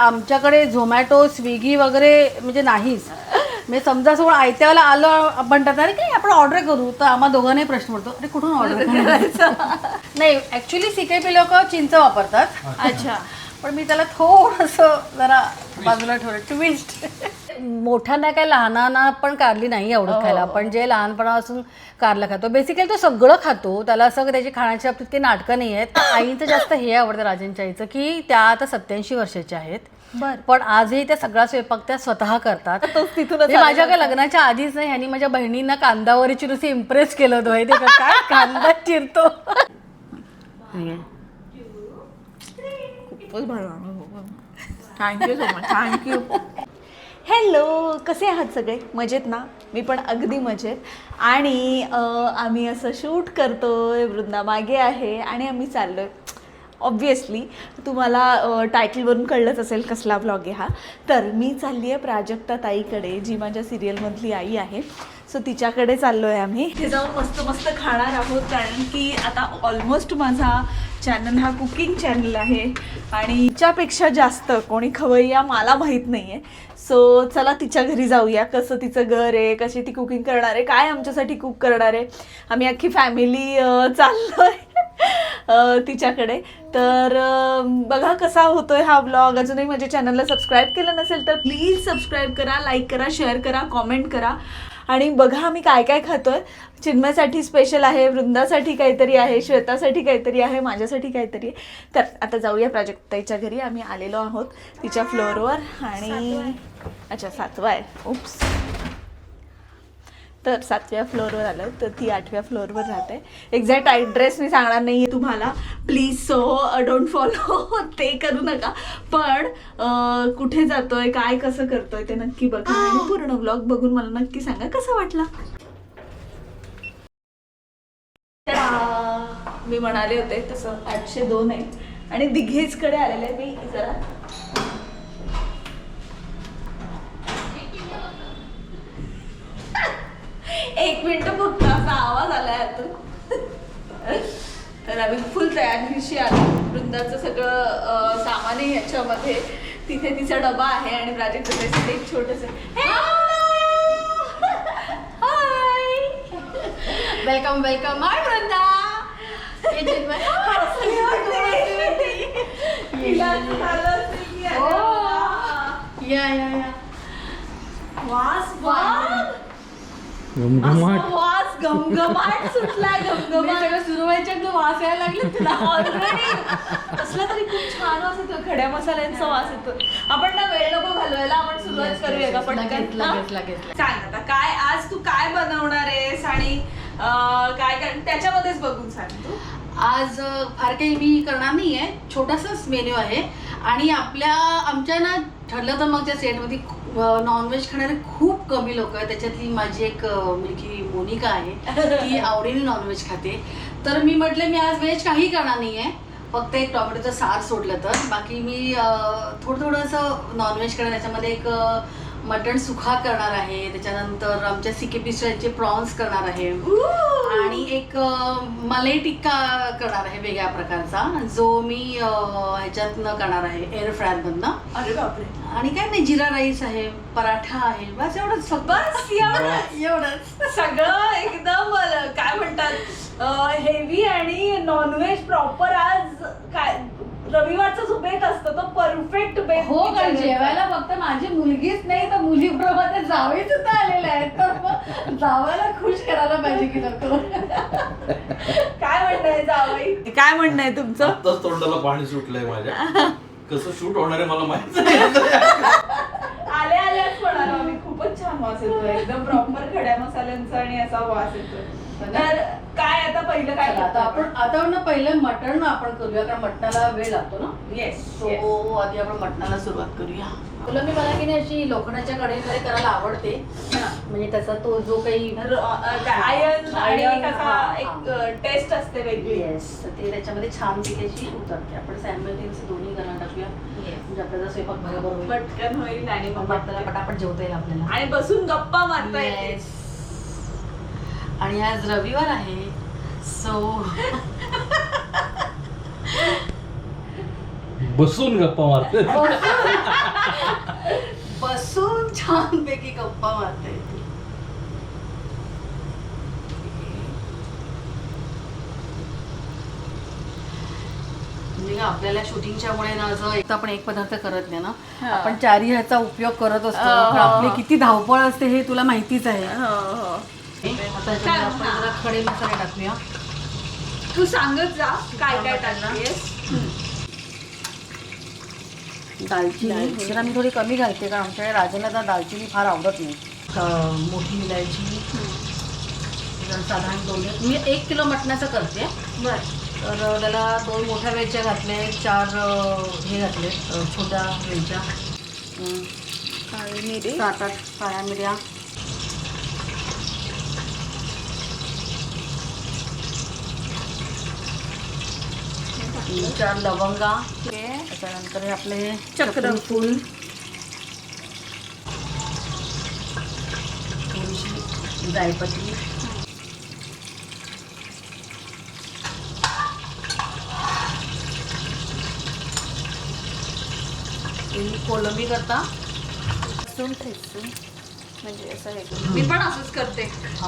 आमच्याकडे झोमॅटो स्विगी वगैरे म्हणजे नाहीच. म्हणजे समजा असं आयत्याला आलं म्हणतात अरे काय आपण ऑर्डर करू, तर आम्हा दोघांनाही प्रश्न पडतो अरे कुठून ऑर्डर करायचं. नाही ऍक्च्युली CKP लोक चिंच वापरतात. अच्छा. पण मी त्याला थोडंसं जरा बाजूला ठेवलं ट्विस्ट. मोठ्यांना काय लहानांना पण कारली नाही आवडत खायला. आपण जे लहानपणापासून कारला खातो बेसिकली तो सगळं खातो. त्याला असं त्याची खाण्याच्या बाबतीत काही नाटकं नाही आहेत. आईचं जास्त हे आवडतं राजांच्या आईचं की त्या आता 87 वर्षाच्या आहेत. पण आजही त्या सगळा स्वयंपाक त्या स्वतः करतात. माझ्या काय लग्नाच्या आधीच नाही ह्यांनी माझ्या बहिणींना कांदावरी चिरून इम्प्रेस केलं होतं माहिती का, काय कांदा चिरतो. Thank you so much. Thank you. Hello, कसे आहात सगळे? मजेत ना? मी पण अगदी मजेत. आणि आम्ही असं शूट करतोय, वृंदा मागे आहे आणि आम्ही चाललोय. ऑब्व्हियसली तुम्हाला टायटलवरून कळलंच असेल कसला ब्लॉग आहे हा. तर मी चालली आहे प्राजक्ता ताईकडे, जी माझ्या सिरियलमधली आई आहे. सो तिच्याकडे चाललो आहे आम्ही. ते जाऊन मस्त मस्त खाणार आहोत, कारण की आता ऑलमोस्ट माझा चॅनल हा कुकिंग चॅनल आहे आणि तिच्यापेक्षा जास्त कोणी खवय्या मला माहीत नाही आहे. सो चला तिच्या घरी जाऊया. कसं तिचं घर आहे, कशी ती कुकिंग करणार आहे, काय आमच्यासाठी कुक करणार आहे. आम्ही अख्खी फॅमिली चाललो आहे तिच्याकडे. तर बघा कसा होतोय हा ब्लॉग. अजूनही माझ्या चॅनलला सबस्क्राईब केलं नसेल तर प्लीज सबस्क्राईब करा, लाईक करा, शेअर करा, कॉमेंट करा. आणि बघा आम्ही काय काय खातोय. चिन्मयसाठी स्पेशल आहे, वृंदासाठी काहीतरी आहे, श्वेतासाठी काहीतरी आहे, माझ्यासाठी काहीतरी आहे. तर आता जाऊया प्राजक्ताईच्या घरी. आम्ही आलेलो आहोत तिच्या फ्लोअरवर. आणि अच्छा 7वा आहे. उप्स. तर 7व्या फ्लोअरवर आलं, तर ती 8व्या फ्लोअरवर राहते. एक्झॅक्ट ॲड्रेस मी सांगणार नाही आहे तुम्हाला प्लीज. सो डोंट फॉलो ते करू नका. पण कुठे जातोय, काय कसं करतोय ते नक्की बघा आणि पूर्ण ब्लॉग बघून मला नक्की सांगा कसा वाटला. मी म्हणाले होते तसं 802 आहे आणि दिघेजकडे आलेले आहे मी. जरा एक मिनिट फक्त असा आवाज आलाय आतून. तर आम्ही फुल तयारीशी आलो. वृंदाचं सगळं सामान आहे याच्यामध्ये. तिथे तिचा डबा आहे आणि प्राजक्तासाठी एक छोटस वेलकम वेलकम. हाय वृंदा. या या या. वास वास घमघमाट सुटला. घमघमाट सगळं सुरू व्हायच्या तो वास यायला लागले तुला. ऑलरेडी कसला तरी खूप छान वास येतो. खड्या मसाल्यांचा वास येतो. आपण ना वेळ नको घालवायला, आपण सुरुवात करूया का पटकन. सांग आता काय आज तू काय बनवणार आहेस आणि काय त्याच्यामध्येच बघून सांग तू. आज फार काही मी करणार नाही आहे. छोटासाच मेन्यू आहे. आणि आमच्या ना ठरलं तर मग त्या सेटमध्ये नॉनव्हेज खाणारे खूप कमी लोक आहेत. त्याच्यातली माझी एक मुलगी मोनिका आहे, ती आवडीने नॉनव्हेज खाते. तर मी म्हटलं मी आज व्हेज काही करणार नाही आहे, फक्त एक टोमॅटोचं सार सोडलं तर. बाकी मी थोडं असं नॉनव्हेज करणार. त्याच्यामध्ये एक मटण सुखा करणार आहे, त्याच्यानंतर आमच्या CKP स्टाईलचे प्रॉन्स करणार आहे आणि एक मलाई टिक्का करणार आहे वेगळ्या प्रकारचा, जो मी ह्याच्यातनं करणार आहे एअर फ्रायरमधनं. अरे बापरे. आणि काय नाही, जिरा राईस आहे, पराठा आहे, बस एवढंच फक्त. बस एवढंच सगळं एकदम काय म्हणतात हेवी आणि नॉनव्हेज प्रॉपर. आज काय रविवारचा जो बेत असतो तो परफेक्ट बेत. हो, कारण जेवायला फक्त माझी मुलगीच नाही तर मुलीप्रमाणे जावई सुद्धा आलेले आहेत. तर मग जावायला खुश करायला पाहिजे की नको. काय म्हणणं जावई, काय म्हणणं आहे तुमचं? आत्ताच तोंडाला पाणी सुटलंय माझ्या. कसं शूट होणार आहे मला माहित नाही. आल्याच म्हणालो आम्ही. खूपच छान वास येतो, एकदम प्रॉपर खड्या मसाल्यांचा आणि असा वास येतो. तर काय आता पहिलं काय आता आपण पहिलं मटण आपण करूया, कारण मटणाला वेळ लागतो ना. येस. सो आधी आपण मटणाला सुरुवात करूया. तुला मी मला की नाही अशी लोखंडाच्या कढईमध्ये करायला आवडते. म्हणजे त्याचा तो जो काही आयर्न आणि कसा एक टेस्ट असते वेगळी. येस, ते त्याच्यामध्ये छान पिकायची उतरते. आपण सॅम्पल दोन्ही करायला टाकूया, म्हणजे आपल्याला स्वयंपाक बरोबर होईल, पटकन होईल आणि मग आपल्याला पटापट जेवता येईल आपल्याला आणि बसून गप्पा मारता येईल. आणि आज रविवार आहे, सो बसून गप्पा मारते. बसून छानपैकी गप्पा मारता येतील. म्हणजे आपल्याला शूटिंगच्या ना असं एक तर आपण एक पदार्थ करत नाही ना, आपण चारही ह्याचा उपयोग करत असतो. कारण आपली किती धावपळ असते हे तुला माहितीच आहे. आता याच्यामध्ये आपण जरा खडे मसाले टाकूया. तू सांगत जा काय काय टाकतेस. दालचिनी जरा मी थोडी कमी घालते कारण आमच्याकडे राजाला दालचिनी फार आवडत नाही. मोठी इलायची साधारण 2. मी 1 किलो मटणाचं करते. बरं. तर त्याला 2 मोठ्या वेलच्या घातले, 4 हे घातले छोट्या वेलच्या, काळी मिरी, 7-8 काळ्या मिऱ्या, 4 लवंगा, त्याच्यानंतर हे आपले चक्रफूल, थोडीशी जायपत्री, कोलंबी करता लसूण ठेचून म्हणजे असं हे मी पण असंच करते.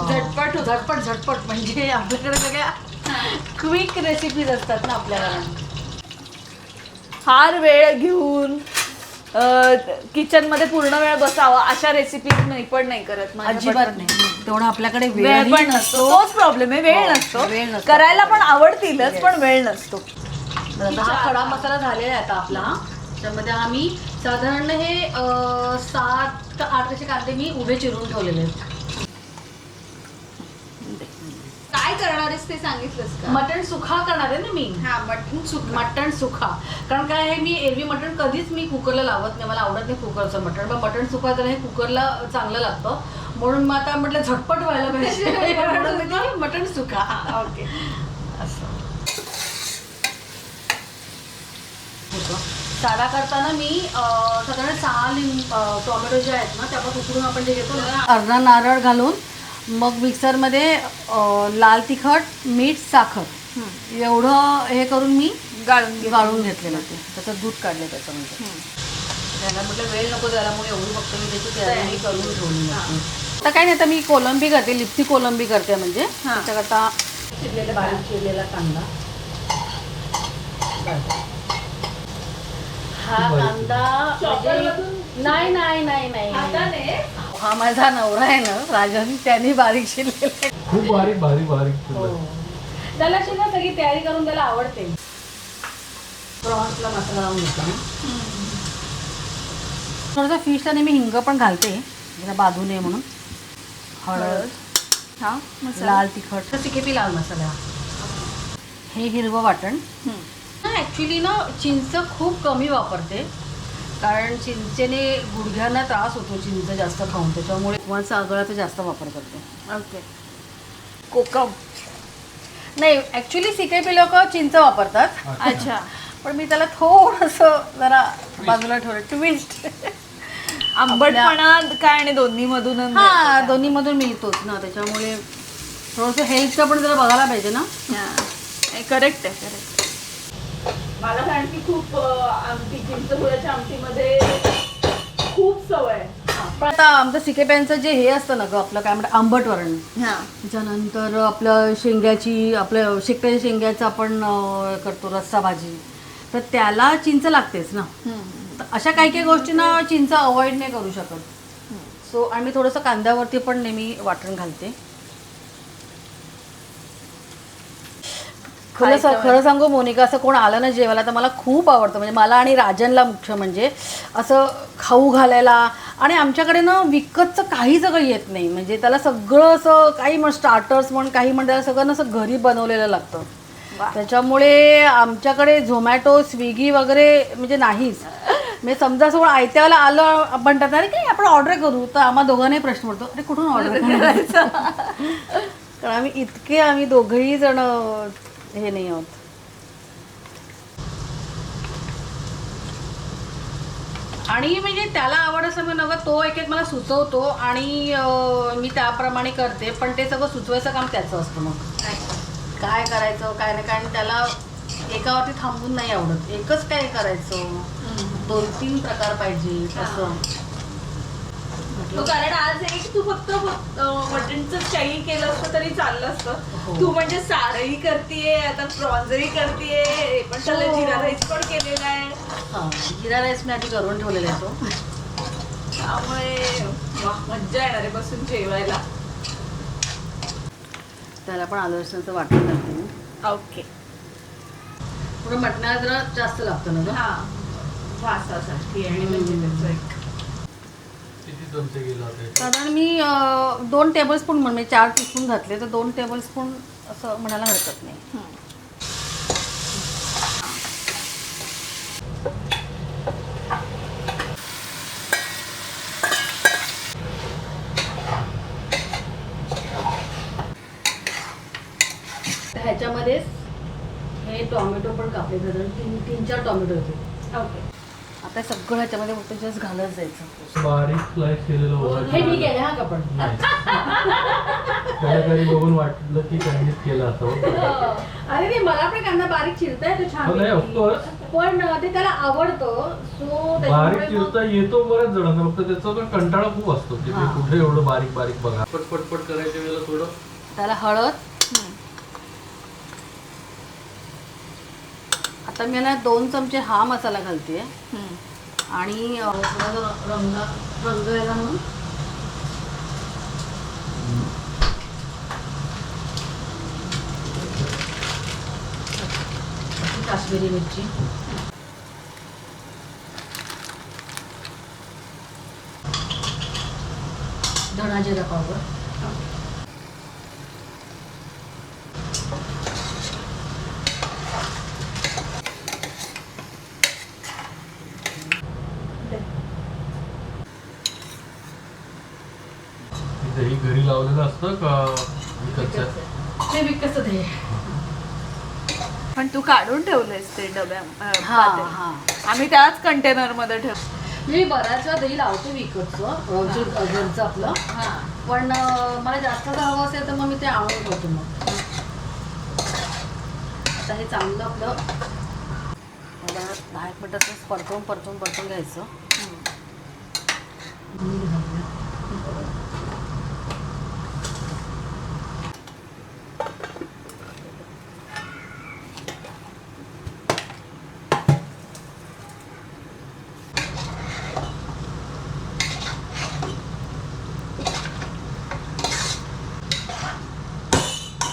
झटपट झटपट झटपट म्हणजे आपल्याकडे सगळ्या क्विक रेसिपीज असतात ना आपल्याला. फार वेळ घेऊन किचन मध्ये पूर्ण वेळ बसावा अशा रेसिपीज मी पण नाही करत. अजिबात नाही. तेवढा आपल्याकडे वेळ पण नसतो. तोच प्रॉब्लेम आहे. वेळ नसतो. करायला पण आवडतीलच पण वेळ नसतो. हा खडा मसाला झालेला आहे आता आपला. त्यामध्ये आम्ही साधारण हे 7 का 8 असे कांदे मी उभे चिरून ठेवलेले आहेत. काय करणार आहेस ते सांगितलंस का? मटण सुखा करणार आहे ना मी. हा, मटण सुखा. कारण काय आहे, मी एरवी मटण कधीच मी कुकरला लावत नाही. मला आवडत नाही कुकरचं मटण. पण मटण सुखा तर हे कुकरला चांगलं लागतं. म्हणून मग आता म्हटलं झटपट व्हायला पाहिजे म्हणून मी ते मटण सुखा. ओके. असं साधा करताना मी साधारण 6 टोमॅटो जे आहेत ना त्यापासून उकडून आपण जे घेतो ना, अर्धा नारळ घालून मग मिक्सरमध्ये लाल तिखट, मीठ, साखर एवढं हे करून मी गाळून घेतलेलं ते. त्याचं दूध काढलं त्याच्यामध्ये. त्याला म्हटलं वेळ नको त्यामुळे एवढी फक्त मी त्याची तयारी करून ठेवली. आता काय नाही, आता मी कोलंबी करते, लिप्ती कोलंबी करते. म्हणजे त्याच्याकरता चिरलेला बारीक चिरलेला कांदा. हा कांदा नाही नाही नाही नाही हा माझा नवरा आहे ना राजन, त्याने बारीक शिरलेला. खूप बारीक बारीक बारीक. त्याला शिना सगळी तयारी करून त्याला आवडते. प्रॉन्सला मसाला लावून घेतला. थोडासा फिशला नेहमी हिंग पण घालते जरा बाधू नये म्हणून. हळद, हा लाल तिखट, सिकेपी लाल मसाला, हे हिरवं वाटण. ॲक्च्युली ना चिंच खूप कमी वापरते कारण चिंचेने गुडघ्यांना त्रास होतो चिंच जास्त खाऊन. त्याच्यामुळे किंवा आगळाचा जास्त वापर करते. ओके. कोकम नाही, ॲक्च्युली सिकेपी लोक चिंच वापरतात. अच्छा. पण मी त्याला थोडंसं जरा बाजूला ठेवलं. ट्विस्ट. आंबटपणा काय आणि दोन्ही मधून. हा, दोन्ही मधून मिळतोच ना. त्याच्यामुळे थोडंसं हेल्थचं पण जरा बघायला पाहिजे ना. करेक्ट आहे. करेक्ट. मला कारण की खूप आमटी चिंचगुळाच्या आमटीमध्ये खूप सवय आहे. पण आता आमचं सिकेप्यांचं जे हे असतं ना ग आपलं काय म्हणतात आंबट वरण, त्याच्यानंतर आपलं शेंग्याची आपलं शेकट्याच्या शेंग्याचं आपण करतो रस्सा भाजी, तर त्याला चिंच लागतेच ना. तर अशा काही काही गोष्टींना चिंच अवॉइड नाही करू शकत. सो आणि मी थोडंसं कांद्यावरती पण नेहमी वाटण घालते. खरं सांगू मोनिका, असं कोण आलं ना जेवायला तर मला खूप आवडतं. म्हणजे मला आणि राजनला मुख्य म्हणजे असं खाऊ घालायला. आणि आमच्याकडे ना विकतचं काही सगळं येत नाही. म्हणजे त्याला सगळं असं काही म्हण स्टार्टर्स म्हण काही म्हण त्याला सगळं असं घरी बनवलेलं लागतं. त्याच्यामुळे आमच्याकडे झोमॅटो, स्विगी वगैरे म्हणजे नाहीच. म्हणजे समजा असं आयत्याला आलं म्हणतात अरे काय आपण ऑर्डर करू, तर आम्हा दोघांनाही प्रश्न पडतो अरे कुठून ऑर्डर करायचं. कारण आम्ही दोघंही जण हे नाही आहोत. आणि म्हणजे त्याला आवड असं मी नव्हतं, तो एक मला सुचवतो आणि मी त्याप्रमाणे करते. पण ते सगळं सुचवायचं काम त्याचं असतं. मग काय करायचं काय नाही, कारण त्याला एकावरती थांबून नाही आवडत. एकच काय करायचं, 2-3 प्रकार पाहिजे असं तो कारण आज एक तू फक्त मटनचं स्टाईल केलं असतं तरी चाललं हो. असतं. तू म्हणजे सारही करतीये, आता प्रॉन्सही करतीये, हे पण त्याला हो. जिरा राईस पण केलेला आहे. हां जिरा राईस मी आधी करून ठेवलेला आहे तो. त्यामुळे वा, मज्जा येणार आहे बसून जेवायला. त्याला पण आलं लसणाचं वाटण करते मी. ओके. पुढे मटणाला जरा जास्त लागतं ना गं. हा वासासाठी आणि म्हणजे त्याचं एक किती चमचे गेला होते? साधारण मी 2 टेबलस्पून म्हणजे 4 टीस्पून घातले तर 2 टेबलस्पून असं म्हणायला हरकत नाही. तर ह्याच्यामध्येच हे टोमॅटो पण कापले साधारण 3-4 टोमॅटो होते. ओके. आता सगळं ह्याच्यामध्ये फक्त जस्ट घालत जायचं. बारीक स्लाइस केलेलं होतं. हे मी केलं हा कापड. त्याला कधी बघून वाटलं की त्यांनीच केलं असावं. अरे नाही मला पण कांदा बारीक चिरता येतो हो नाही, छान ऑफकोर्स पण ते त्याला आवडतं सो बारीक चिरता येतो बऱ्याच जणांना, फक्त त्याचा पण कंटाळा खूप असतो की ते हा. कुठे एवढं बारीक बारीक बघा. पटपट करायच्या वेळेला थोडं त्याला हळद. आता मी याला 2 चमचे हा मसाला घालते आणि थोडा रंग यायला म्हणून काश्मीरी मिरची, धना जिरा पावडर, दही घरी लावलेलं असतं का विकतचं? ते विकतच आहे. पण तू काढून ठेवलेस ते डब्या हा पातेलं. हा आम्ही त्याच कंटेनर मध्ये ठेव. मी बऱ्याच वेळा दही लावते विकतचं घरचं आपलं, पण मला जास्त जर हवं असेल तर मग मी ते आणून ठेवते. मग आता हे चांगलं आपलं 10 मिनिट असं परतून घ्यायचं.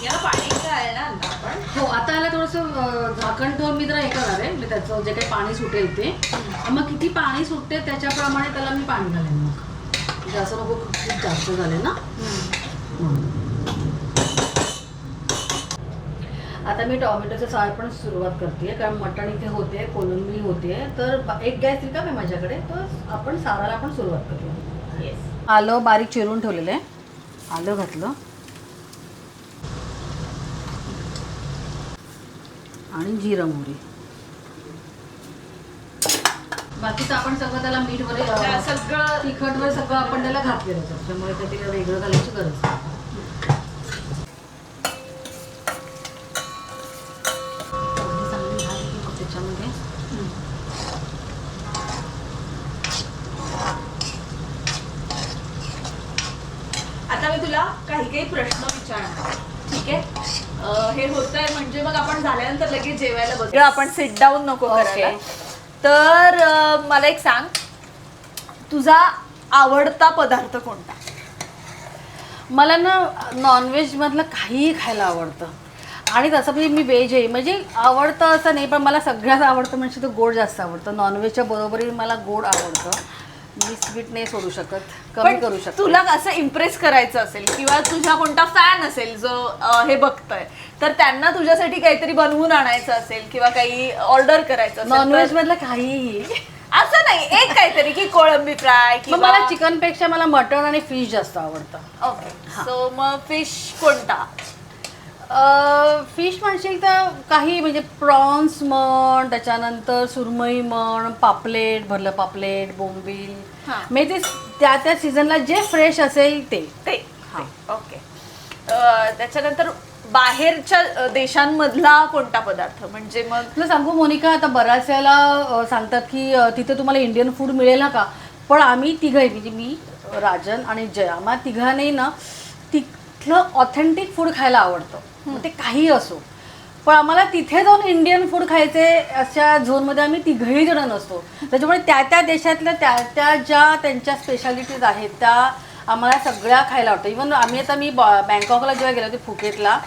याला पाणी काय ना आपण हो आता याला थोडंसं झाकण ठेवून मी जरा हे करणार आहे म्हणजे त्याचं जे काही पाणी सुटेल ते, मग किती पाणी सुटते त्याच्याप्रमाणे त्याला मी पाणी घालेन. मग म्हणजे असं नको खूप जास्त झाले ना. आता मी टोमॅटोचं साळ पण सुरुवात करते कारण मटण इथे होते, कोलंबी होते, तर एक गॅस रिकाम आहे माझ्याकडे, तर आपण साराला पण सुरुवात करूया. येस. आलं बारीक चिरून ठेवलेलं आहे, आलं घातलं आणि जिरं मोहरी. बाकीचं आपण सगळं त्याला मीठ वगैरे सगळं तिखट वगैरे सगळं आपण त्याला घातलेलं आहे, त्यामुळे काही त्याला वेगळं घालायची गरज नाही. चांगली घालते मग त्याच्यामध्ये आता मी तुला काही प्रश्न विचारणार. ठीक आहे. हे होतंय म्हणजे मग आपण झाल्यानंतर लगेच जेवायला बसू. आपण सिट डाऊन नको करायला. तर मला एक सांग, तुझा आवडता पदार्थ कोणता? मला ना नॉनव्हेज मधलं काहीही खायला आवडतं आणि तसं म्हणजे मी व्हेज आहे, म्हणजे आवडतं असं नाही, पण मला सगळ्यात आवडतं म्हणजे तर गोड जास्त आवडतं. नॉनव्हेजच्या बरोबरी मला गोड आवडतं. मी स्वीट नाही सोडू शकत, कमी पण करू शकते. तुला असं इम्प्रेस करायचं असेल किंवा तुझा कोणता फॅन असेल जो हे बघतोय, तर त्यांना तुझ्यासाठी काहीतरी बनवून आणायचं असेल किंवा काही ऑर्डर करायचं असेल, नॉनव्हेज तर मधलं काहीही. असं नाही, एक काहीतरी की कोळंबी फ्राय मग किंवा मला चिकनपेक्षा मला मटण आणि फिश जास्त आवडतं. ओके. सो मग फिश कोणता? फिश म्हणशील तर काही म्हणजे प्रॉन्स म्हण, त्याच्यानंतर सुरमई म्हण, पापलेट, भरलं पापलेट, बोंबील, हां. म्हणजे ते त्या सीझनला जे फ्रेश असेल ते. ते. ओके. त्याच्यानंतर बाहेरच्या देशांमधला कोणता पदार्थ म्हणजे मग तुला सांगू मोनिका, आता बऱ्याच वेळेला सांगतात की तिथे तुम्हाला इंडियन फूड मिळेल ना का, पण आम्ही तिघही म्हणजे मी, राजन आणि जय, आम्हाला तिघांनी ना तिथलं ऑथेंटिक फूड खायला आवडतं, मग ते काही असो. पण आम्हाला तिथे जाऊन इंडियन फूड खायचे अशा झोनमध्ये आम्ही तिघही जण नसतो. त्याच्यामुळे त्या त्या देशातल्या त्या त्या ज्या त्यांच्या स्पेशालिटीज आहेत त्या आम्हाला सगळ्या खायला आवडतं. इव्हन मी बँकॉकला जेव्हा गेलो होते फुकेतला,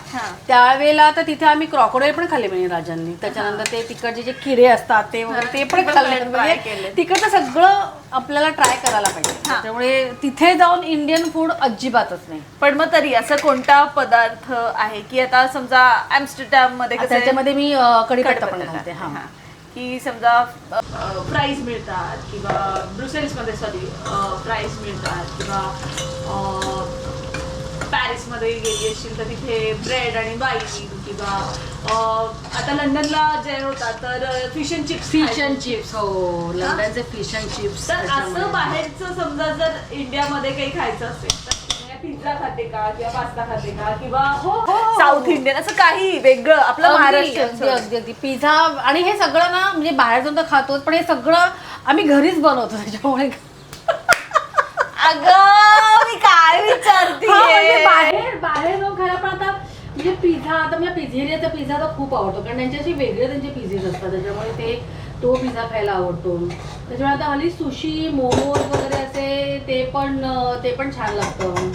त्यावेळेला तर तिथे आम्ही क्रॉकोडाईल पण खाल्ले म्हणजे राजांनी. त्याच्यानंतर ते तिकडचे जे किडे असतात ते वगैरे ते पण खाल्ले. म्हणजे तिकडचं सगळं आपल्याला ट्राय करायला पाहिजे. त्यामुळे तिथे जाऊन इंडियन फूड अजिबातच नाही. पण मग तरी असं कोणता पदार्थ आहे की आता समजा ॲम्स्टरडॅम मध्ये त्याच्यामध्ये मी कढीपत्ता पण घालते. हा, की समजा फ्राईज मिळतात किंवा ब्रुसेल्समध्ये फ्राईज मिळतात किंवा पॅरिसमध्ये गेली असशील तर तिथे ब्रेड आणि वाईन किंवा आता लंडनला जे होतात तर फिश अँड चिप्स. हो, लंडनचे फिश अँड चिप्स. तर असं बाहेरचं समजा जर इंडियामध्ये काही खायचं असेल तर पिझ्झा खाते का किंवा पास्ता खाते का किंवा साऊथ इंडियन असं काही वेगळं आपलं महाराष्ट्र. अगदी पिझ्झा आणि हे सगळं ना म्हणजे बाहेर जाऊन तर खातोच, पण हे सगळं आम्ही घरीच बनवतो. त्याच्यामुळे अगं मी काय विचारते बाहेर जाऊन खायला. पण आता म्हणजे पिझ्झा, आता मला पिझेरियाचा पिझ्झा तर खूप आवडतो, कारण त्यांच्याशी वेगळे त्यांचे पिझेज असतात. त्याच्यामुळे तो पिझ्झा खायला आवडतो. त्याच्यामुळे आता हल्ली सुशी, मोमोज वगैरे असे ते पण छान लागतं.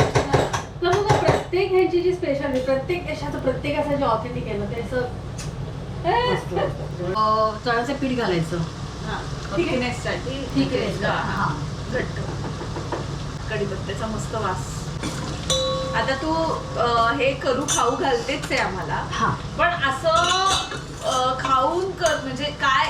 तर मग प्रत्येक ह्याची जी स्पेशालिटी, प्रत्येक देशाचं प्रत्येक असं जे ऑथेंटिक आहे ना ते असं चण्याचं पीठ घालायचं थिकनेससाठी. घट्ट कढीपत्त्याचा मस्त वास. आता तू हे करू खाऊ घालतेच आहे आम्हाला, पण असं खाऊन म्हणजे काय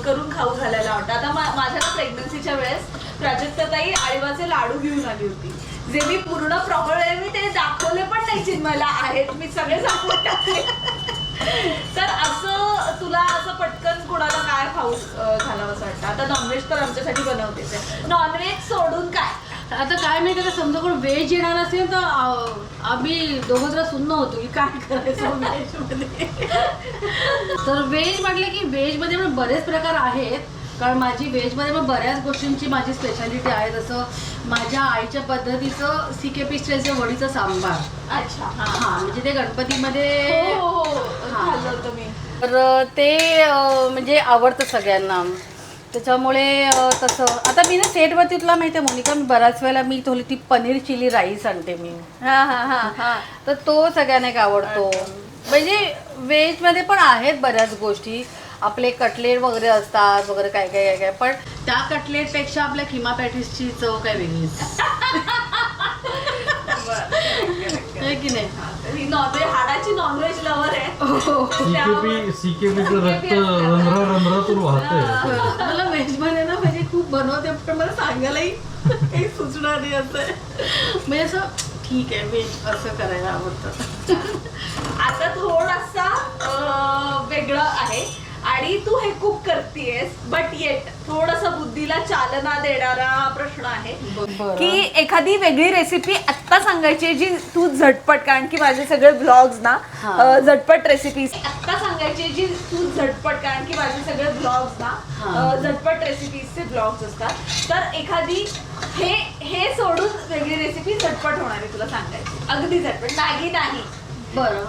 करून खाऊ घालायला आवडतं. आता माझ्या प्रेग्नन्सीच्या वेळेस प्राजक्ताताई आळीवाचे लाडू घेऊन आली होती, जे मी पूर्ण प्रॉपर मी ते दाखवले पण नाही चिन्मयला आहेत, मी सगळे दाखवून टाकले. तर असं तुला असं पटकन कोणाला काय खाऊ घालावं असं वाटतं. आता नॉनव्हेज तर आमच्यासाठी बनवतेच आहे, नॉनव्हेज सोडून काय आता काय माहिती का, समजा कोण व्हेज येणार असेल तर आम्ही दोघं जरा सुन्न होतो की काय करायचं व्हेजमध्ये. तर व्हेज म्हटलं की व्हेजमध्ये पण बरेच प्रकार आहेत, कारण माझी व्हेजमध्ये पण बऱ्याच गोष्टींची माझी स्पेशालिटी आहे. जसं माझ्या आईच्या पद्धतीचं CKP स्टाईलचं वडीचं सांबार. अच्छा. हां, म्हणजे ते गणपतीमध्ये खाल्लं होतं मी. तर ते म्हणजे आवडतं सगळ्यांना. त्याच्यामुळे तसं आता मी ना सेटवरती तुला माहिती आहे मोनिका, मी बऱ्याच वेळेला मी थोडी ती पनीर चिली राईस आणते मी. तर तो सगळ्यांना एक आवडतो. म्हणजे व्हेजमध्ये पण आहेत बऱ्याच गोष्टी, आपले कटलेट वगैरे असतात वगैरे काय काय काय काय, पण त्या कटलेटपेक्षा आपल्या किमा पॅटीसची चव काय वेगळीच की नाही. हाडाची नॉनव्हेज लवर आहे. सीकेपीचं रक्त रंध्रातून वाहतंय. मला व्हेजमध्ये ना म्हणजे खूप बनवते, पण मला सांगायलाही काही सुचणार नाही. असं म्हणजे असं ठीक आहे, व्हेज असं करायला आवडतं. आता थोडासा वेगळं आहे आणि तू हे कुक करतेस, बट येट थोडासा बुद्धीला चालना देणारा प्रश्न आहे की एखादी वेगळी रेसिपी आत्ता सांगायची जी तू झटपट, कारण की माझे सगळे ब्लॉग्स ना झटपट रेसिपीज आत्ता सांगायची जी तू झटपट, कारण की माझे सगळे ब्लॉग्स ना झटपट रेसिपीजचे ब्लॉग्स असतात. तर एखादी हे सोडून वेगळी रेसिपी झटपट होणारी तुला सांगायची, अगदी झटपट. मॅगी नाही. बरं.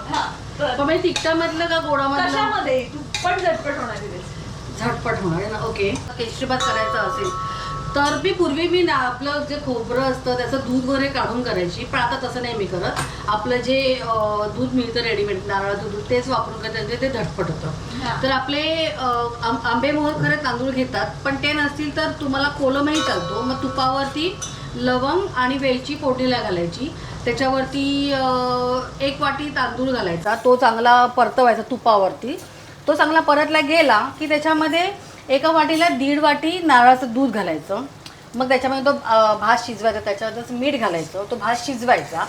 पण म्हणजे तिखटामधलं का गोडामधलं? कशामध्ये तू पण झटपट होणारी रेसिपी? झटपट होणार आहे ना. ओके, केशरी भात करायचा असेल तर पूर्वी ना आपलं जे खोबरं असतं त्याचं दूध वगैरे काढून करायची, पण आता तसं नाही मी करत. आपलं जे दूध मिळतं रेडीमेड नारळाचं दूध तेच वापरून करतात, म्हणजे ते झटपट होतं. तर आपले आंबेमोहर खरं तांदूळ घेतात, पण ते नसतील तर तुम्हाला कोलमही चालतो. मग तुपावरती लवंग आणि वेलची फोडणीला घालायची, त्याच्यावरती 1 वाटी तांदूळ घालायचा, तो चांगला परतवायचा तुपावरती. तो चांगला परतला गेला की त्याच्यामध्ये 1 वाटीला 1.5 वाटी नारळाचं दूध घालायचं. मग त्याच्यामध्ये तो भात शिजवायचा, त्याच्यावरच मीठ घालायचं, तो भात शिजवायचा.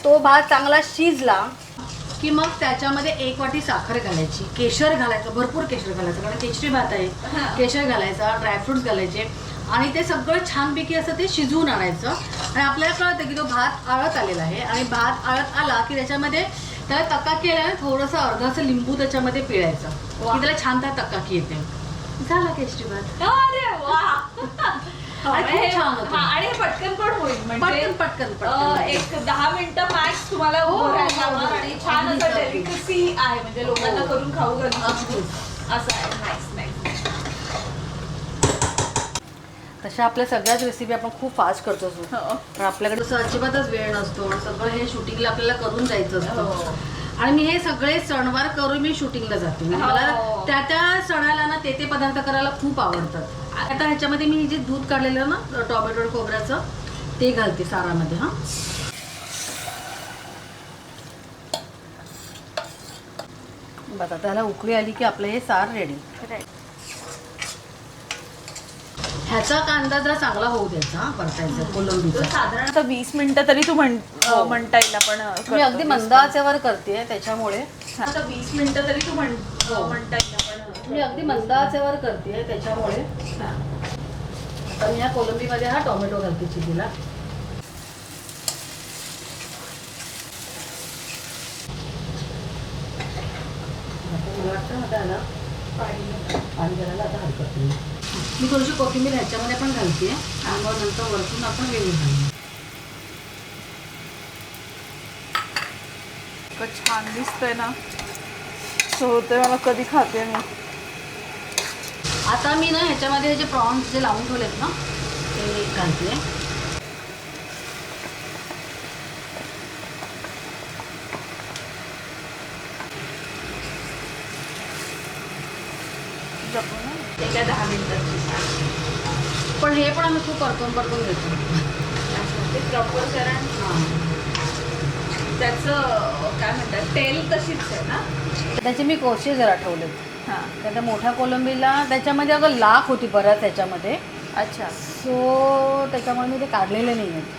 तो भात चांगला शिजला की मग त्याच्यामध्ये 1 वाटी साखर घालायची, केशर घालायचं, भरपूर केशर घालायचं, कारण केशरी भात आहे. केशर घालायचा, ड्रायफ्रुट्स घालायचे आणि ते सगळं छानपैकी असं ते शिजवून आणायचं. आणि आपल्याला कळतं की तो भात आळत आलेला आहे, आणि भात आळत आला की त्याच्यामध्ये त्याला तकाकी आला ना थोडंसं अर्धाचं लिंबू त्याच्यामध्ये पिळायचं की त्याला छान त्या तकाकी येते. झाला केशरी भात. अरे वा. आणि खूप छान होतं. आणि हे पटकन पण होईल म्हणजे पटकन एक 10 मिनिटं मॅक्स तुम्हाला उभं राहायला लागणार आणि छान असं डेलिकसी आहे म्हणजे लोकांना करून खाऊ घालू शकतो. असं आहे. Nice nice. तशा आपल्या सगळ्याच रेसिपी आपण खूप फास्ट करतो पण आपल्याकडे असं अजिबातच वेळ नसतो. सगळं हे शूटिंगला आपल्याला करून जायचं असतं. आणि मी हे सगळे सणवार करून मी शूटिंगला जाते. मला त्या त्या सणाला ना ते पदार्थ करायला खूप आवडतात. आता ह्याच्यामध्ये मी जे दूध काढलेलं ना टोमॅटो खोबऱ्याचं ते घालते सारामध्ये. हा बघा त्याला उकळी आली की आपलं हे सार रेडी. ह्याचा कांदा जरा चांगला होऊ द्यायचा परतायचा कोलंबीचा. साधारणतः 20 मिनिटं तरी तू म्हणता येईल आपण. मी अगदी मंद आचेवर करते त्याच्यामुळे. 20 मिनिटं तरी तू म्हणता येईल आपण. मी अगदी मंद आचेवर करते त्याच्यामुळे. आता मी ह्या कोलंबीमध्ये हा टोमॅटो घालते चिलीला. मला वाटतं आता याला पाणी घालायला आता हरकत नाही. मी थोडीशी कोथिंबीर ह्याच्यामध्ये पण घालते आणि मग नंतर वरतून आपण वेगळी घालू. छान दिसतंय ना. होतंय मला कधी खाते मी. आता मी ना ह्याच्यामध्ये जे प्रॉन्स जे लावून ठेवलेत ना ते घालते. एका 10 मिनिटाची. पण हे पण आम्ही खूप परतून घेतो. ते प्रॉपर कारण त्याचं काय म्हणतात तेल तशीच आहे ना. त्याचे मी कोळसे जरा ठेवलेत. हां. त्या मोठ्या कोलंबीला त्याच्यामध्ये अगं लाख होती परत त्याच्यामध्ये. अच्छा. सो त्याच्यामुळे मी ते काढलेले नाही आहेत.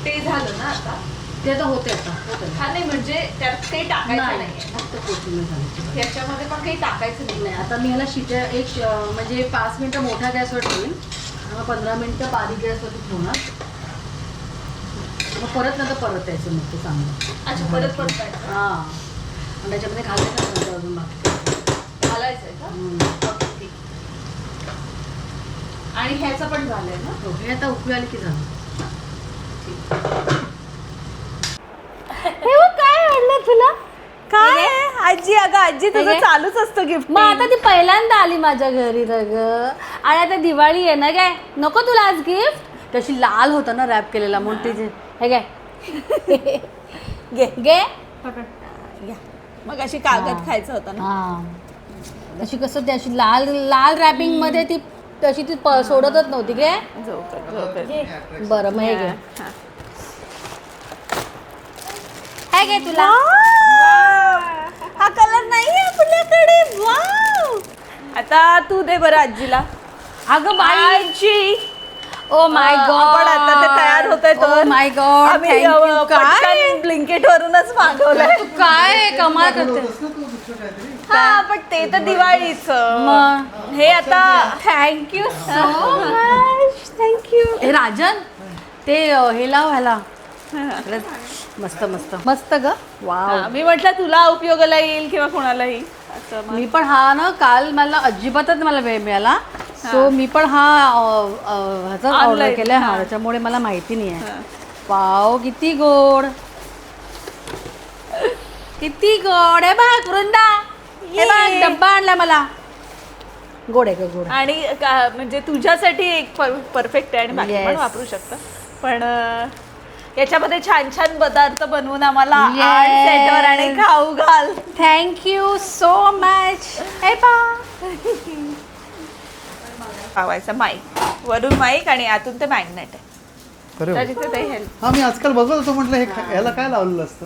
ते झालं ना आता. ते आता होते आता हा नाही म्हणजे त्यात काही टाकायचं नाही. फक्त कोथिंबीर घालायची. त्याच्यामध्ये पण काही टाकायचं नाही आता मी ह्याला शिट्या म्हणजे 5 मिनिटं मोठ्या गॅसवर ठेवीन मग 15 मिनिटं बारीक गॅसवरती ठेवणार. मग परत नंतर परतायचं मग ते चांगलं. अच्छा परत परतायचं. हां आणि त्याच्यामध्ये घालायचं नंतर अजून बाकी घालायचंय का. आणि ह्याचं पण झालंय ना. हो हे आता उकळी आली की झालं. काय आवडलं तुला? काय आजी. अगं आजी तुझं काय? चालूच असतं गिफ्ट. मग आता ती पहिल्यांदा आली माझ्या घरी तर ग. आणि आता दिवाळी आहे ना काय नको तुला आज गिफ्ट. तशी लाल होता ना रॅप केलेला म्हणून तिचे हे काय घे मग अशी कागद खायचं होतं ना. हा तशी कसं ती अशी लाल लाल रॅपिंग मध्ये ती तशी ती सोडतच नव्हती घे. बरं मग हे घे. हे घे तुला. हा कलर नाहीये आपल्याकडे. वाव. आता तू दे बरं आजीला. अगं बाई आजी. Oh my God. आपण आता ते तयार होतंय तर. माय गॉड. आम्ही पटकन ब्लिंकेट वरूनच मागवलंय. तू काय कमाल करते. हा पण ते तर दिवाळीचं. मग हे आता थँक्यू सो मच. थँक्यू. हे राजन ते हे लाव ह्याला. मस्त मस्त मस्त ग. वाव. मी म्हटलं तुला उपयोगाला येईल किंवा कोणालाही असं मग. मी पण हा ना काल मला अजिबातच मला वेळ मिळाला सो मी पण हा ह्याचा ऑर्डर Online, केलाय. हा हा. त्याच्यामुळे मला माहिती नाही आहे. वाव किती गोड. किती गोड आहे बघ वृंदा. हे बघ डब्बा आणला मला. गोड आहे ग गोड. आणि म्हणजे तुझ्यासाठी एक परफेक्ट आहे आणि बाकी पण Yes. वापरू शकतं. पण याच्यामध्ये छान छान पदार्थ बनवून आम्हाला Yes. आर्ट सेटवर आणि खाऊ घाल. Thank you so much. हे पा लावायचा माईक. वरून माईक आणि आतून ते मॅग्नेट आहे. अरे वा. तर तिथे ते हेल्प. हा मी आजकाल बघत होतो म्हटलं हे ह्याला काय लावलेलं असतं.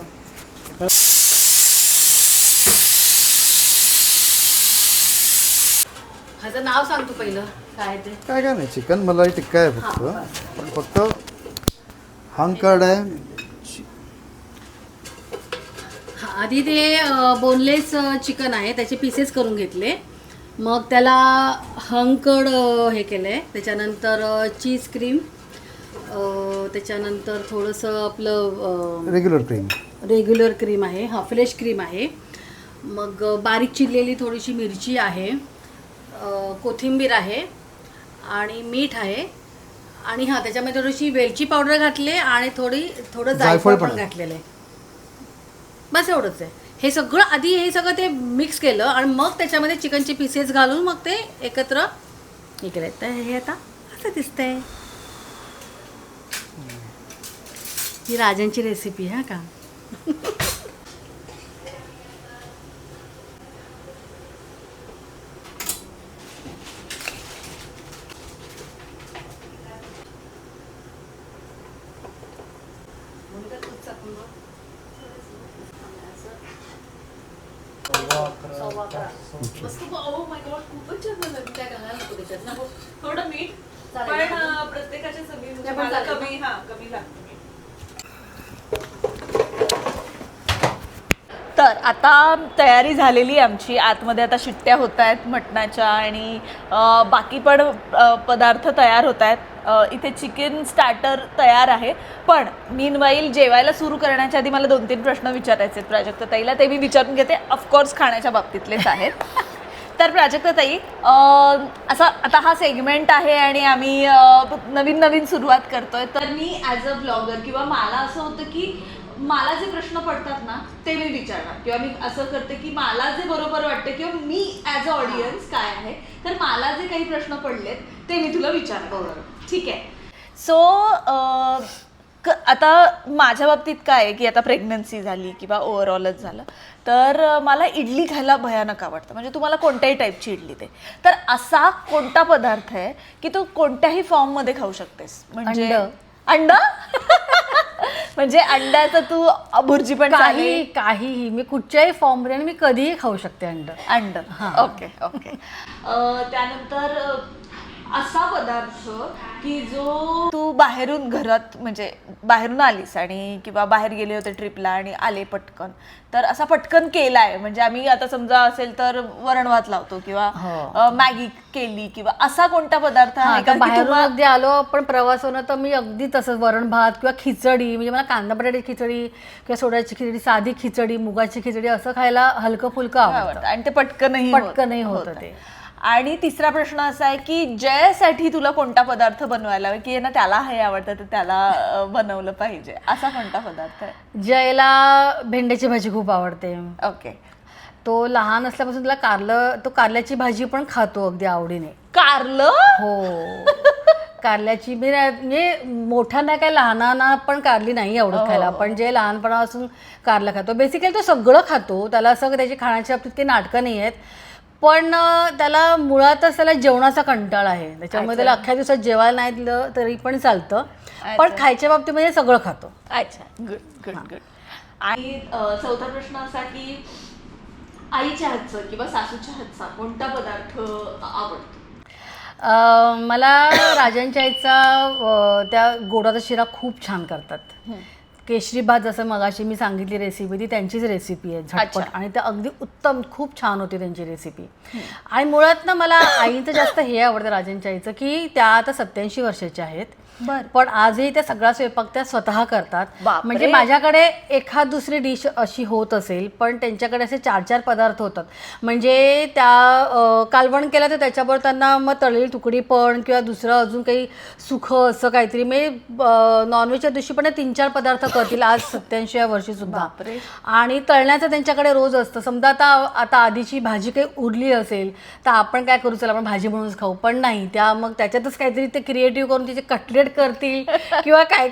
ह्याचं नाव सांग तू पहिलं काय ते. काय काय नाही चिकन मलाई टिक्का आहे फक्त. पण फक्त हंग कार्ड आहे. आधी ते बोनलेस चिकन आहे त्याचे पीसेस करून घेतले. मग त्याला हंकड हे केलं आहे. त्याच्यानंतर चीज क्रीम, त्याच्यानंतर थोडंसं आपलं रेग्युलर क्रीम आहे, हा फ्रेश क्रीम आहे. मग बारीक चिरलेली थोडीशी मिरची आहे, कोथिंबीर आहे आणि मीठ आहे. आणि हां त्याच्यामध्ये थोडीशी वेलची पावडर घातली आणि थोडं जायफळ पण घातलेलं आहे. बस एवढंच आहे. हे सगळं ते मिक्स केलं आणि मग त्याच्यामध्ये चिकनचे पीसेस घालून मग ते एकत्र हे केलं. तर हे आता असं दिसतंय. ही राजांची रेसिपी हा का. थोडं मीठ पण प्रत्येकाच्या चवीनुसार कमी लागतं. तर आता तयारी झालेली आमची. आतमध्ये आता शिट्ट्या होत आहेत मटणाच्या आणि बाकी पण पदार्थ तयार होत आहेत. इथे चिकन स्टार्टर तयार आहे. पण मीनवाईल जेवायला सुरू करण्याच्या आधी मला 2-3 प्रश्न विचारायचे आहेत प्राजक्ताताईला. ते मी विचारून घेते. ऑफकोर्स खाण्याच्या बाबतीतलेच आहेत. तर प्राजक्ताताई, असा आता हा सेगमेंट आहे आणि आम्ही नवीन सुरुवात करतोय. तर मी ॲज अ ब्लॉगर किंवा मला असं होतं की मला जे प्रश्न पडतात ना ते मी विचारणार, किंवा मी असं करते की मला जे बरोबर वाटते किंवा मी ॲज अ ऑडियन्स काय आहे तर मला जे काही प्रश्न पडलेत ते मी तुला विचारणार. ठीक आहे. सो आता माझ्या बाबतीत काय आहे की आता प्रेग्नन्सी झाली किंवा ओव्हरऑलच झालं तर मला इडली खायला भयानक आवडतं. म्हणजे तुम्हाला कोणत्याही टाईपची इडली दे. तर असा कोणता पदार्थ आहे की तू कोणत्याही फॉर्ममध्ये खाऊ शकतेस? म्हणजे अंड म्हणजे अंड्याचं तू भुर्जी पण काहीही मी कुठच्याही फॉर्ममध्ये मी कधीही खाऊ शकते अंड. ओके. त्यानंतर असा पदार्थ की जो तू बाहेरून आलीस आणि किंवा बाहेर गेले होते ट्रिपला आणि आले पटकन, तर असा पटकन केलाय. म्हणजे आम्ही आता समजा असेल तर वरण भात लावतो किंवा मॅगी केली किंवा असा कोणता पदार्थ आहे का बाहेरून अगदी आलो आपण प्रवासानं तर मी अगदी तसंच वरण भात किंवा खिचडी, म्हणजे मला कांदा बटाट्याची खिचडी किंवा सोड्याची खिचडी, साधी खिचडी, मुगाची खिचडी असं खायला हलकं फुलकं आवडतं आणि ते पटकनही होतं ते. आणि तिसरा प्रश्न असा आहे की जयसाठी तुला कोणता पदार्थ बनवायला हवा की ना त्याला हे आवडतं तर त्याला बनवलं पाहिजे, असा कोणता पदार्थ आहे? जयला भेंड्याची भाजी खूप आवडते. ओके. तो लहान असल्यापासून तो कारल्याची भाजी पण खातो अगदी आवडीने. कारलं? हो. कारल्याची म्हणजे मोठ्यांना काय लहानांना पण कारली नाही आवडत खायला, पण जे लहानपणापासून कारलं खातो. बेसिकली तो सगळं खातो. त्याला असं त्याची खाण्याच्या बाबतीत काही नाटकं नाही आहेत. पण त्याला मुळातच त्याला जेवणाचा कंटाळा आहे. त्याच्यामुळे त्याला अख्ख्या दिवसात जेवायला नाही दिलं तरी पण चालतं, पण खायच्या बाबतीमध्ये सगळं खातो. अच्छा, गुड. आणि चौथा प्रश्न असा की आईच्या हातचं किंवा सासूच्या हातचा कोणता पदार्थ आवडतो? मला राजांच्या आईचा त्या गोडाचा शिरा खूप छान करतात. केशरी भात जसं मगाशी मी सांगितली रेसिपी ती त्यांचीच रेसिपी आहे झटपट आणि ते अगदी उत्तम खूप छान होती त्यांची रेसिपी. आणि मुळात ना मला आईचं जास्त हे आवडतं राजांच्या आईचं की त्या आता 87 वर्षाच्या आहेत, पण आजही त्या सगळा स्वयंपाक त्या स्वतः करतात. म्हणजे माझ्याकडे एखाद दुसरी डिश अशी होत असेल पण त्यांच्याकडे असे 4-4 पदार्थ होतात. म्हणजे त्या कालवण केलं तर त्याच्याबरोबर त्यांना मग तळलेली तुकडी पण किंवा दुसरं अजून काही सुखं असं काहीतरी, म्हणजे नॉनव्हेजच्या दिवशी पण 3-4 पदार्थ करतील आज 87 वर्षी सुद्धा. आणि तळण्याचं त्यांच्याकडे रोज असतं. समजा आता आधीची भाजी काही उरली असेल तर आपण काय करू, चला आपण भाजी म्हणूनच खाऊ, पण नाही, त्या मग त्याच्यातच काहीतरी ते क्रिएटिव्ह करून तिचे कटलेट करतील किंवा काय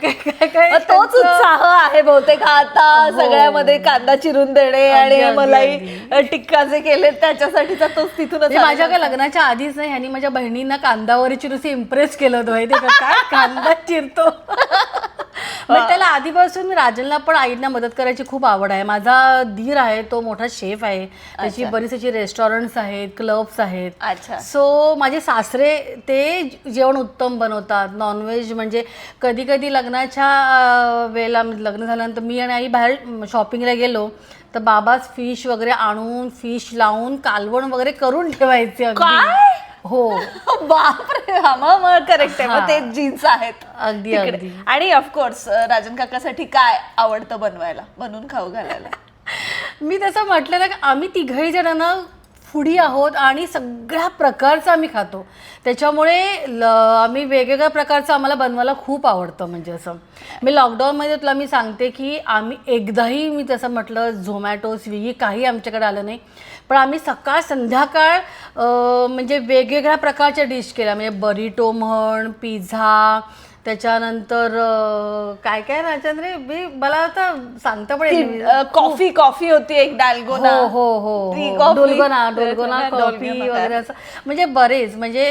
तोच उत्साह आहे बहुतेक आता सगळ्यामध्ये. कांदा चिरून देणे आणि मलाई टिक्का जे केले त्याच्यासाठीचा तोच तिथूनच. माझ्या लग्नाच्या आधीच नाही ह्यांनी माझ्या बहिणींना कांदावरी चिरून इम्प्रेस केलं होतं माहिती का, काय कांदा चिरतो. मग त्याला आधीपासून राजनला पण आईंना मदत करायची खूप आवड आहे. माझा दीर आहे तो मोठा शेफ आहे, त्याची बरीच अशी रेस्टॉरंट्स आहेत, क्लब्स आहेत. अच्छा. सो माझे सासरे ते जेवण उत्तम बनवतात. नॉनव्हेज म्हणजे कधी कधी लग्नाच्या वेळेला लग्न झाल्यानंतर मी आणि आई बाहेर शॉपिंगला गेलो तर बाबाच फिश वगैरे आणून फिश लावून कालवण वगैरे करून ठेवायचे अगदी. काय? हो बापरे. मग करेक्ट आहे. मग ते जीन्स आहेत अगदी तिकडे. अगदी. आणि ऑफकोर्स राजन काकासाठी काय आवडतं बनवायला, बनवून खाऊ घालायला? मी तसं म्हटलं ना की आम्ही तिघही जणांना फूडी आहोत आणि सगळ्या प्रकारचं आम्ही खातो. त्याच्यामुळे आम्ही वेगवेगळ्या प्रकारचं आम्हाला बनवायला खूप आवडतं. म्हणजे असं मी लॉकडाऊनमध्ये तुला मी सांगते की आम्ही एकदाही मी तसं म्हटलं झोमॅटो स्विगी काही आमच्याकडे आलं नाही, पण आम्ही सकाळ संध्याकाळ म्हणजे वेगवेगळ्या प्रकारच्या डिश केल्या. म्हणजे बरिटो म्हण, पिझ्झा, त्याच्यानंतर काय काय राजेंद्र मी मला आता सांगता पण येत नाही. कॉफी होती एक डाल्गोना. हो हो हो ती हो. कॉफी. डोलगोना कॉफी वगैरे असं म्हणजे बरेच म्हणजे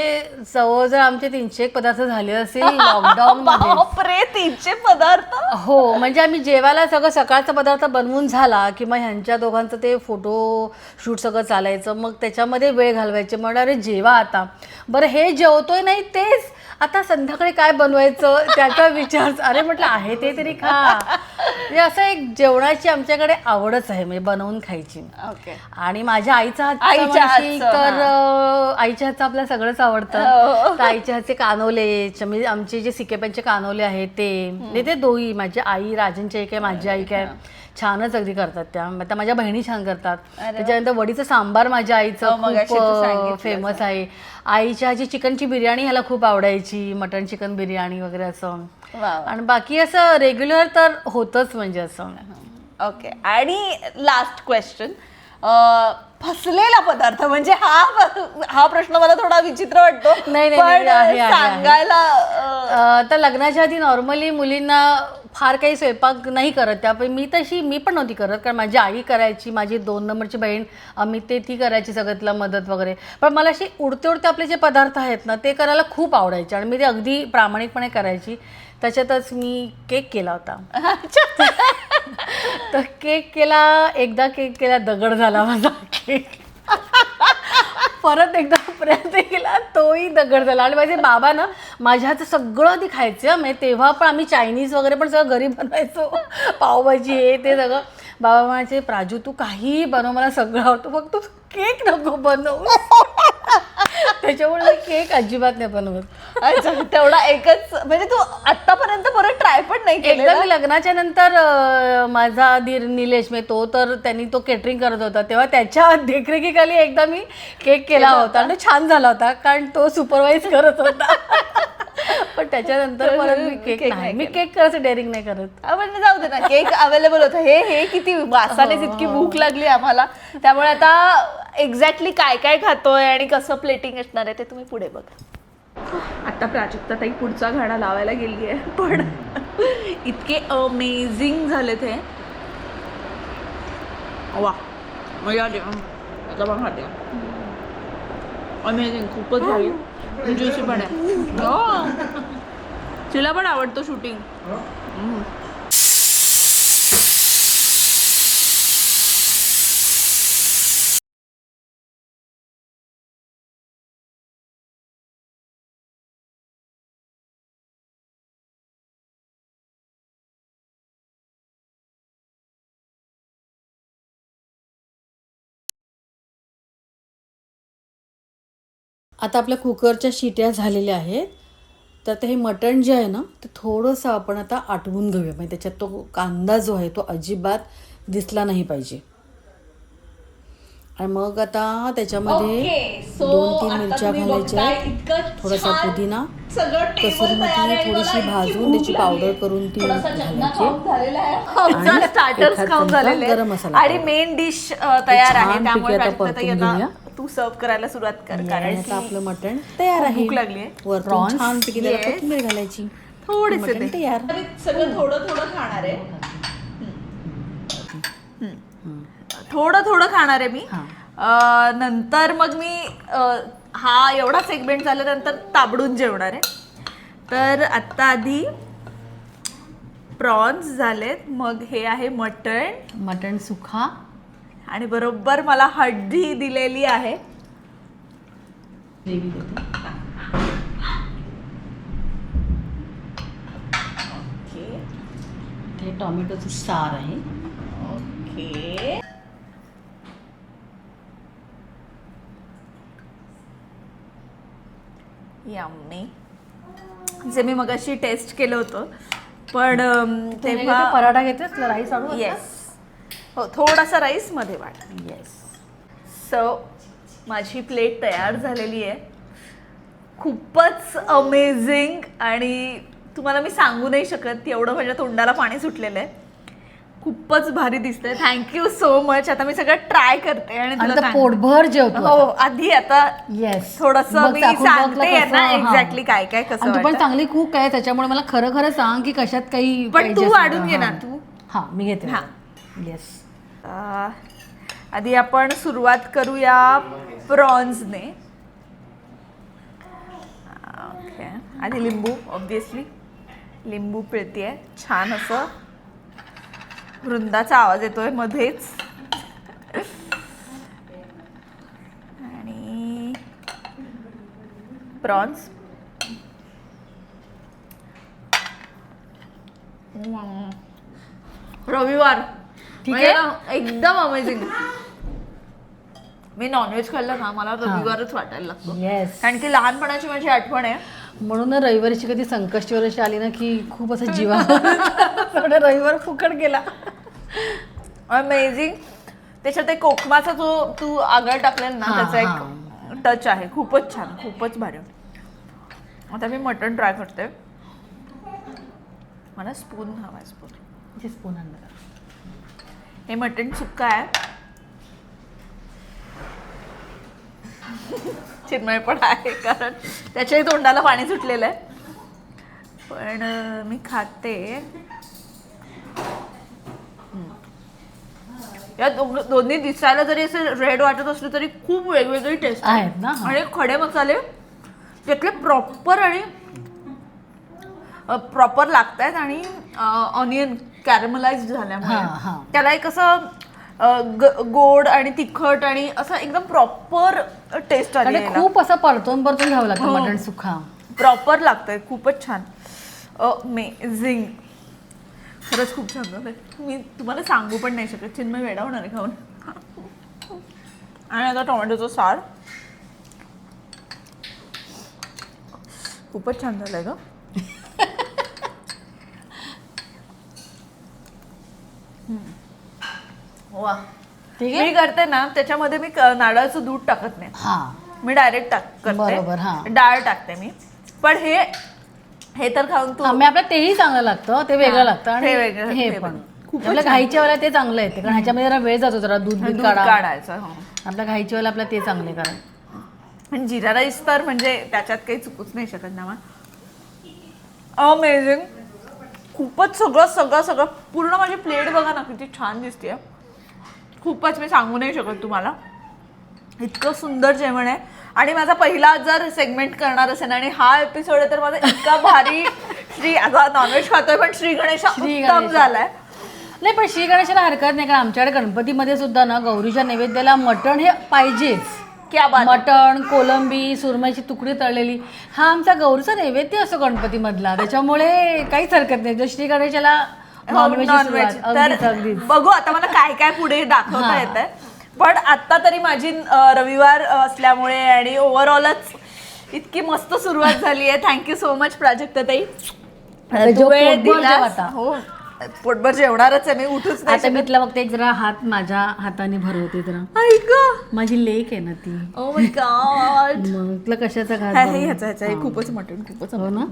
जवळजवळ आमचे 300 पदार्थ झाले असतील लॉकडाऊन मध्ये. बापरे 300 पदार्थ. हो म्हणजे आम्ही जेवायला सगळं सकाळचा पदार्थ बनवून झाला की मग ह्यांच्या दोघांचं ते फोटो शूट सगळं चालायचं, मग त्याच्यामध्ये वेळ घालवायचे. मग अरे जेवा आता, बरं हे जेवतोय नाही तेच आता संध्याकाळी काय बनवायचं त्याचा विचार. अरे म्हटलं आहे ते तरी खा. म्हणजे असं एक जेवणाची आमच्याकडे आवडच आहे म्हणजे बनवून खायची. ओके. आणि माझ्या आईच्या आईच्या हातचं हातचं, तर आईच्या हातचं आपल्याला सगळंच आवडतं. तर आईच्या हातचे कानोले म्हणजे आमचे जे सिकेप्यांचे कानोले आहेत ते दोघी माझी आई राजनची एक आहे, माझी आई काय छानच अगदी करतात त्या. आता माझ्या बहिणी छान करतात. त्याच्यानंतर वडीचं सांबार माझ्या आईचं खूप फेमस आहे. आईच्या आजी चिकनची बिर्याणी ह्याला खूप आवडायची, मटन चिकन बिर्याणी वगैरे असं. आणि बाकी असं रेग्युलर तर होतच म्हणजे असं. ओके. आणि लास्ट क्वेश्चन, फसलेला पदार्थ म्हणजे हा प्रश्न मला थोडा विचित्र वाटतो. नाही, पण आहे. सांगायला तर लग्नाच्या आधी नॉर्मली मुलींना फार काही स्वयंपाक नाही करत. त्यापैकी मी पण नव्हती करत, कारण माझी आई करायची, माझी 2 नंबरची बहीण अमित ती करायची सगळ्यातला मदत वगैरे. पण मला अशी उडते आपले जे पदार्थ आहेत ना ते करायला खूप आवडायचे आणि मी ते अगदी प्रामाणिकपणे करायची. त्याच्यातच मी केक केला होता. तर एकदा केक केला दगड झाला माझा केक. परत एकदा प्रयत्न केला तोही दगड झाला. आणि माझे बाबा ना माझ्या हातचं सगळं आधी खायचं. म्हणजे तेव्हा पण आम्ही चायनीज वगैरे पण सगळं घरी बनवायचो, पावभाजी हे ते सगळं. बाबा म्हणायचे प्राजू तू काहीही बनव, मला सगळं आवडतं, फक्त तू केक नको बनवू. त्याच्यामुळे मी केक अजिबात नाही बनवत. अच्छा, तेवढा एकच. म्हणजे तू आतापर्यंत परत ट्राय पण नाही एकदा केलं? मी लग्नाच्या नंतर माझा दीर निलेश त्यांनी तो केटरिंग करत होता, तेव्हा त्याच्या देखरेखीखाली एकदा मी केक केला होता आणि छान झाला होता कारण तो सुपरवाइज करत होता. पण त्याच्यानंतर परत मी केक करायचं डेअरिंग नाही करत. म्हणजे जाऊ दे ना, केक अवेलेबल होतं. हे किती वासानेच इतकी भूक लागली आम्हाला. त्यामुळे आता एक्झॅक्टली काय काय खातोय आणि कसं प्लेटिंग असणार आहे ते तुम्ही पुढे बघा. आता प्राजक्ता ताई पुढचा गाणं लावायला गेली आहे, पण इतके अमेझिंग झाले ते. वा मजा आली. आता पण खाते. अमेझिंग, खूपच भारी. ज्युसी पण आहे. तिला पण आवडतं शूटिंग. आता आपल्या कुकरच्या शिट्या झालेल्या आहेत. तर आता हे मटण जे आहे ना ते थोडंसं आपण आता आटवून घेऊया. म्हणजे त्याच्यात तो कांदा जो आहे तो अजिबात दिसला नाही पाहिजे. आणि मग आता त्याच्यामध्ये 2-3 मिरच्या घालायच्या, थोडासा पुदिना, कसुरी मेथी थोडीशी भाजून त्याची पावडर करून ती घालायची. स्टार्टर्स खाऊन झालेले गरम मसाला आणि मेन डिश तयार आहे. छान त्यामुळे पैकी आता परतून घेऊया. तू सर्व करायला सुरुवात कर, कारण आता आपलं मटण तयार आहे. भूक लागली आहे. वरतून छान पैकी त्याला कोथिंबीर घालायची. थोडेसे मटण तयार. सगळं थोडं थोडं खाणार आहे. थोडं खाणार आहे मी. नंतर मग मी हा एवढा सेगमेंट झाल्यानंतर ताबडून जेवणार आहे. तर आत्ता आधी प्रॉन्स झालेत, मग हे आहे मटण मटण सुखा. आणि बरोबर मला हळदी दिलेली आहे. ग्रेव्ही देते. ओके हे टोमॅटोचं सार आहे. ओके. यम्मी. जे मी मगाशी टेस्ट केलं होतं पण तेव्हा पराठा घेतेस राईस आणू. येस, हो थोडासा राईस मध्ये वाट. येस. सो माझी प्लेट तयार झालेली आहे. खूपच अमेझिंग आणि तुम्हाला मी सांगू नाही शकत एवढं माझ्या तोंडाला पाणी सुटलेलं आहे. खूपच भारी दिसतंय. Thank you so much. आता मी सगळं ट्राय करते आणि आणि तुला तर पोटभर जेवतो. हो आधी आता येस. थोडस मी सांगते ना एक्झॅक्टली काय काय कसं आणि तू पण वाटतं. चांगली कुक आहे त्याच्यामुळे मला खरं खरं सांग की कशात काही पण पाहिजे तू असेल वाढून तर. घे ना हां. तू. हां मी घेते. हां. येस. आधी आपण सुरुवात करूया प्रॉन्सने. ओके. आधी लिंबू, ऑब्विसली लिंबू पिळतेय छान असं. वृंदाचा आवाज येतोय मध्येच. आणि प्रॉन्स रविवार ठीक म्हणजे आहे. ना एकदम अमेझिंग. मी नॉनव्हेज खाल्लं ना मला रविवारच वाटायला लागतो. येस. कारण की लहानपणाची माझी आठवण आहे. म्हणून ना रविवारीची कधी संकष्टी वगैरे आली ना की खूप असं जीवा थोडा रविवार फुकट गेला. अमेझिंग. त्याच्यात एक कोकमाचा जो तू आगळ टाकलेला ना हां, त्याचा एक टच आहे. खूपच छान, खूपच भारी. आता मी मटण ट्राय करते. मला स्पून हवा आहे. स्पून. स्पून आणला. हे मटण सुक्का आहे. चिन्मय पण आहे कारण त्याच्याही तोंडाला पाणी सुटलेलं आहे. पण मी खाते. या दोन्ही दिसायला जरी असे रेड वाटत असले तरी खूप वेगवेगळी टेस्ट आहेत ना. आणि खडे मसाले त्यातले प्रॉपर आणि प्रॉपर लागतायत. आणि ऑनियन कॅरमलाइज झाल्यामुळे हां, हां. त्याला एक असं गोड आणि तिखट आणि असं एकदम प्रॉपर टेस्ट आली आणि खूप असं परतून घ्यावं लागतं हो. मटण सुखा. प्रॉपर लागतंय. खूपच छान. अमेझिंग. खरंच खूप छान झालंय. मी तुम्हाला सांगू पण नाही शकत. चिन्मय वेडा होणार आहे खाऊन. आणि आता टोमॅटोचं सार खूपच छान झालंय ग. वा. ठीक आहे. मी करते ना त्याच्यामध्ये मी नारळाचं दूध टाकत नाही. हां. मी डायरेक्ट बरोबर, हां. करते. डाळ टाकते मी. पण हे तर खाऊन तू आम्ही आपल्या तेही चांगलं लागतं. ते वेगळं लागतं आणि हे वेगळं, हे हे पण खूपच आपल्या घाईच्या वेळेला ते चांगलं येते कारण ह्याच्यामध्ये जरा वेळ जातो. जरा दूध दूध काढा. काढायचं. हो. आपल्या घाईच्या वेळेला आपल्या ते चांगले करा. पण जिरा राईस तर म्हणजे त्याच्यात काही चुकूच नाही शकत ना. अमेझिंग. खूपच सगळं पूर्ण माझी प्लेट बघा ना किती छान दिसते. खूपच मी सांगू नाही शकत तुम्हाला. इतकं सुंदर जेवण आहे. आणि माझा पहिला जर सेगमेंट करणार असेल आणि हा एपिसोड आहे तर माझा इतका भारी आता नॉनव्हेज खातोय पण श्री गणेशा उत्तम झालाय. नाही पण श्री गणेशाला हरकत नाही कारण आमच्याकडे गणपतीमध्ये सुद्धा ना गौरीच्या नैवेद्याला मटण हे पाहिजेच. क्या बात. मटण, कोलंबी, सुरमईची तुकडी तळलेली हा आमचा गौरीचा नैवेद्य असतो गणपतीमधला. त्याच्यामुळे काहीच हरकत नाही. श्री गणेशाला नॉनव्हेज तर बघू आता मला काय काय पुढे दाखवता येत आहे. पण आता तरी माझी रविवार असल्यामुळे आणि ओव्हरऑलच इतकी मस्त सुरुवात झाली आहे. थँक्यू सो मच प्राजक्ता ताई. जो वेळ पोटभर दिलास. जेवता. हो पोटभर जेवणारच आहे मी. उठूच नाही आता मी शकत. तिला बघते एक जरा हात माझ्या हाताने भरवते जरा. ऐक माझी लेक आहे ना ती. Oh my God. मग तुला कशाचा घात ह्याचा हे खूपच मटण खूपच हो ना?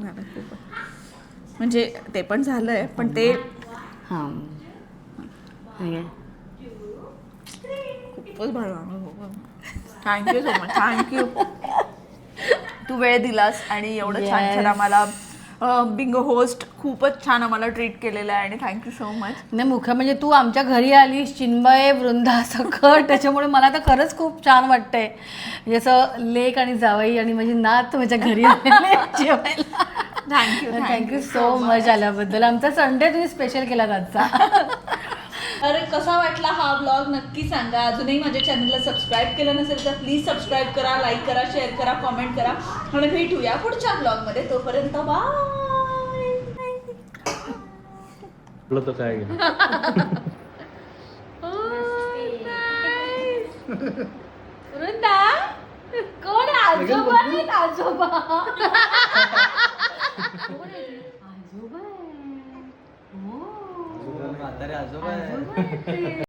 म्हणजे ते पण झालंय पण ते हां खूपच भारी. Thank you so much. थँक्यू. तू वेळ दिलास आणि एवढं छान छान आम्हाला बिंग होस्ट खूपच छान आम्हाला ट्रीट केलेलं आहे आणि थँक्यू सो मच. नाही मुख्य म्हणजे तू आमच्या घरी आलीस चिन्मय वृंदा सकट त्याच्यामुळे मला तर खरंच खूप छान वाटतंय. म्हणजे असं लेक आणि जावई आणि माझी नात माझ्या घरी आलेले जेवायला. थँक्यू सो मच आल्याबद्दल. आमचा संडे तुम्ही स्पेशल केला आजचा. अरे कसा वाटला हा ब्लॉग नक्की सांगा. अजूनही माझ्या चॅनलला सबस्क्राईब केलं नसेल तर प्लीज सबस्क्राईब करा, लाईक करा, शेअर करा, कॉमेंट करा आणि भेटूया पुढच्या ब्लॉगमध्ये. तोपर्यंत बाय. तर काय वृंदा कोण आजोबा आहेत? आजोबा म्हातारे आजोबा